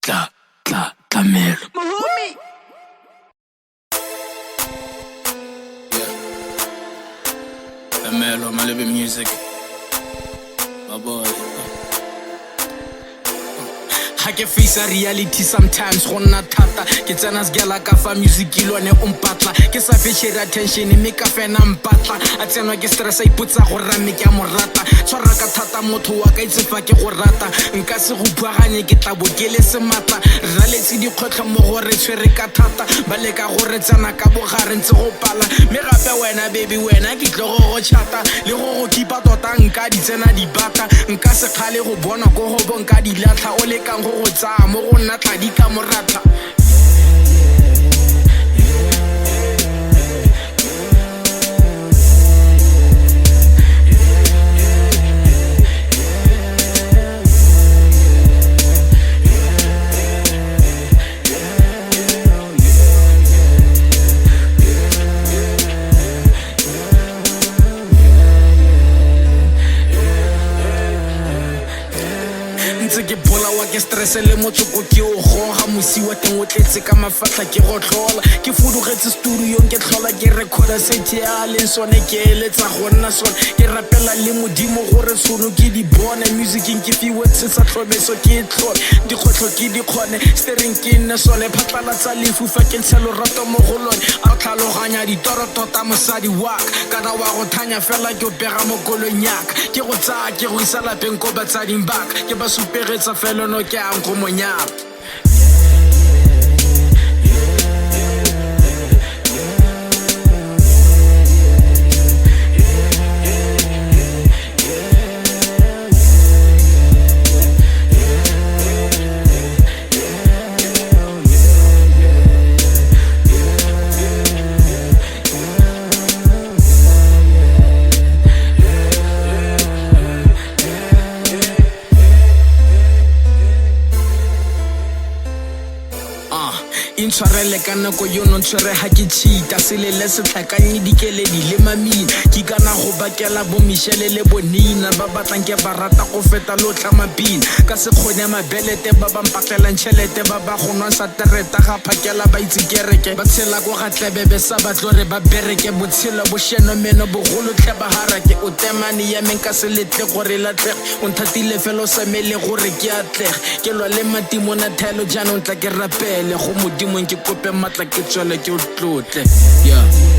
Tlamelo. Mahomie. Tlamelo Malebe music. Mmaboard. I can face a reality sometimes gonna thata ke tsena sgela ka fa music ilone o mpatla ke sa fetše attention me ka fena mpatla a tsenwa ke stress a ipotsa go rame ke a morata tshwara ka thata motho wa ka itsefa ke go rata nka se go buaganye ke tla bokele se matla ra letsi dikgotlo mo gore tshwere ka thata ba le ka gore tsena ka bogare ntse go pala me gape wena baby wena ke tlo go chata le go kipa tota nka di tsena di bata nka se khale go bona go go bonka di latla o le kang go tsa mo go nna tla di ka morata ke bola wa ke stress le motsoko ke o goga mosi wa teng o tletse ka mafatla ke go tlola ke fudugetse studio ke tlhola ke recorda set ya le sone ke eletsa go nna sone ke rapela le modimo gore tsono ke di bone music ke fiwe se sa tlhobeso ke tlhole di khotlo ke di khone steering ke nne sone phatlala tsa lefu fa ke tshelo rato mo go lone a tlhaloganya di toro tota mosadi wa kana wa go thanya fela ke o pega mo kolonyaka ke go tsaya ke go isa lapeng ko batsading baka ke ba supere tsa felo no ke ang go monyapa intshwarele ka nako yo no ntshwere ha ke cheata selele se tlhakanye dikeledi le mamina ke kana go bakela bo Michelle le Bonina ba batlang ke ba rata go feta lotlha mapina ka se kgone mabelete ba ba mpakela ntšhelete ba ba go nwa sa tereta ga phakela ba itse kereke ba tshela go ga tlebebe sa batlore ba bereke botshelo bo sheno meno bogolo tlheba harake o temane ya menka se letle gore latlege o nthatile felo sa mele gore ke atlege ke lwa le matimo na thelo jaanong tla ke rapele go modimo ke kope matla ke tswele ke o tlotle yeah